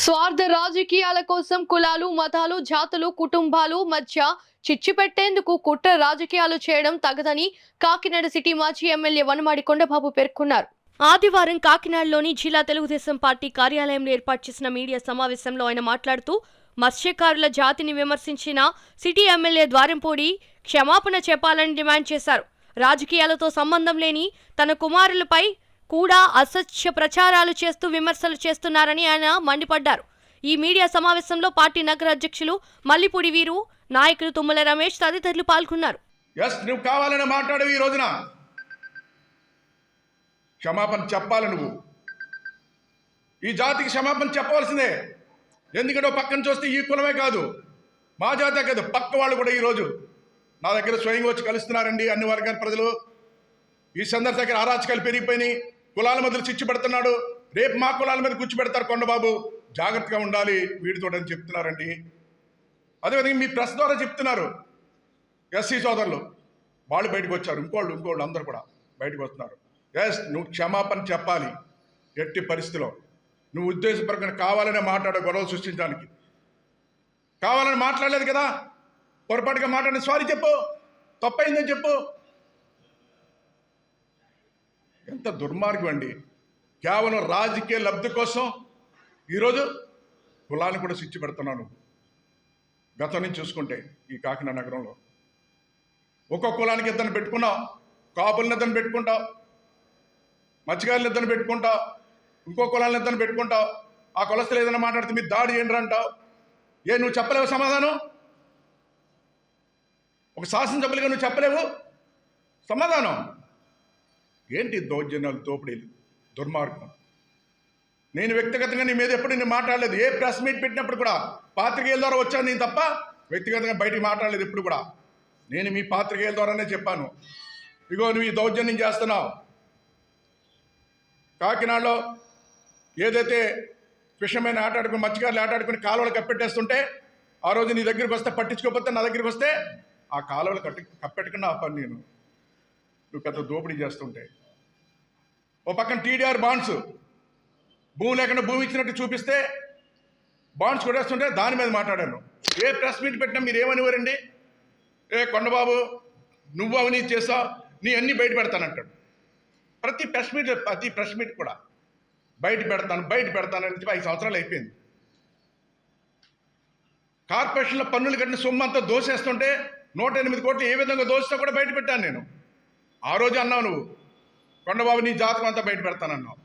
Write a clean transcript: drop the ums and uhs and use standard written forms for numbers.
స్వార్థ రాజకీయాల కోసం కులాలు, మతాలు, జాతులు, కుటుంబాలు మధ్య చిచ్చు పెట్టేందుకు కుట్ర రాజకీయాలు చేయడం తగదని కాకినాడ సిటీ మాజీ ఎమ్మెల్యే వనమాడి కొండబాబు పేర్కొన్నారు. ఆదివారం కాకినాడలోని జిల్లా తెలుగుదేశం పార్టీ కార్యాలయంలో ఏర్పాటు చేసిన మీడియా సమావేశంలో ఆయన మాట్లాడుతూ మత్స్యకారుల జాతిని విమర్శించిన సిటీ ఎమ్మెల్యే ద్వారంపూడి క్షమాపణ చెప్పాలని డిమాండ్ చేశారు. రాజకీయాలతో సంబంధం లేని తన కుమారులపై కూడా అసత్య ప్రచారాలు చేస్తూ విమర్శలు చేస్తున్నారని ఆయన మండిపడ్డారు. ఈ మీడియా సమావేశంలో పార్టీ నగర అధ్యక్షులు మల్లిపూడి వీరు, నాయకులు తుమ్మల రమేష్ తదితరులు పాల్గొన్నారు. నువ్వు కావాలని మాట్లాడవు, ఈ రోజున క్షమాపణ చెప్పాలి. నువ్వు ఈ జాతికి క్షమాపణ చెప్పవలసిందే. ఎందుకంటే పక్కన చూస్తే ఈ కులమే కాదు, మా జాతే కాదు, పక్క వాళ్ళు కూడా ఈరోజు నా దగ్గర స్వయంగా వచ్చి కలుస్తున్నారండి. అన్ని వర్గాల ప్రజలు ఈ సందర్భ దగ్గర అరాచకాలు పెరిగిపోయినాయి, కులాల మధ్యలో చిచ్చు పెడుతున్నాడు. రేపు మా కులాల మీద కూర్చోబెడతారు కొండబాబు, జాగ్రత్తగా ఉండాలి వీడితో అని చెప్తున్నారండి. అదేవిధంగా మీ ప్రెస్ ద్వారా చెప్తున్నారు. ఎస్సీ సోదరులు వాళ్ళు బయటకు వచ్చారు, ఇంకోళ్ళు అందరూ కూడా బయటకు వస్తున్నారు. నువ్వు క్షమాపణ చెప్పాలి. ఎట్టి పరిస్థితిలో నువ్వు ఉద్దేశపరంగా కావాలనే మాట్లాడే గొడవలు సృష్టించడానికి కావాలని మాట్లాడలేదు కదా. పొరపాటుగా మాట్లాడిన సారీ చెప్పు, తప్పైందని చెప్పు. ఎంత దుర్మార్గం అండి. కేవలం రాజకీయ లబ్ధి కోసం ఈరోజు కులాన్ని కూడా స్విచ్ పెడుతున్నాను. గతం నుంచి చూసుకుంటే ఈ కాకినాడ నగరంలో ఒక్కొక్క కులానికి ఇద్దరిని పెట్టుకున్నావు, కాపులను ఇద్దరిని పెట్టుకుంటావు, మత్స్యకారులు ఇద్దరిని పెట్టుకుంటావు, ఇంకో కులాలను ఇద్దరిని పెట్టుకుంటావు. ఆ కులస్తులు ఏదైనా మాట్లాడితే మీరు దాడి ఏంటి అంటావు. నువ్వు చెప్పలేవు సమాధానం? ఒక శాసనసభ్యులుగా నువ్వు చెప్పలేవు సమాధానం? ఏంటి దౌర్జన్యాలు, దోపిడీలు, దుర్మార్గం. నేను వ్యక్తిగతంగా నీ మీద ఎప్పుడు నేను మాట్లాడలేదు. ఏ ప్రెస్ మీట్ పెట్టినప్పుడు కూడా పాత్రికేయుల ద్వారా వచ్చాను నేను తప్ప వ్యక్తిగతంగా బయటికి మాట్లాడలేదు ఎప్పుడు కూడా. నేను మీ పాత్రికేయుల ద్వారానే చెప్పాను, ఇగో నువ్వు ఈ దౌర్జన్యం చేస్తున్నావు. కాకినాడలో ఏదైతే విషయమైన ఆటాడుకుని మత్స్యకారులు ఆటాడుకుని కాలువలు కప్పెట్టేస్తుంటే ఆ రోజు నీ దగ్గరికి వస్తే పట్టించుకోకపోతే నా దగ్గరికి వస్తే ఆ కాలువలు కప్పెట్టుకున్న ఆ పని నేను నువ్వు పెద్ద దోపిడీ చేస్తుంటే. ఓ పక్కన టీడీఆర్ బాండ్స్ భూమి లేకుండా భూమి ఇచ్చినట్టు చూపిస్తే బాండ్స్ కొట్టేస్తుంటే దాని మీద మాట్లాడాను. ఏ ప్రెస్ మీట్ పెట్టినా మీరు ఏమనివారండి? కొండబాబు నువ్వు అవినీతి చేసావు, నీ అన్నీ బయట పెడతానంటాడు. ప్రతి ప్రెస్ మీట్ కూడా బయట పెడతానని 5 సంవత్సరాలు అయిపోయింది. కార్పొరేషన్లో పన్నులు కట్టిన సొమ్ము అంతా దోసేస్తుంటే 108 కోట్లు ఏ విధంగా దోసినా కూడా బయట పెట్టాను నేను. ఆ రోజు అన్నావు నువ్వు, కొండబాబు నీ జాతకం అంతా బయట పెడతానన్నావు.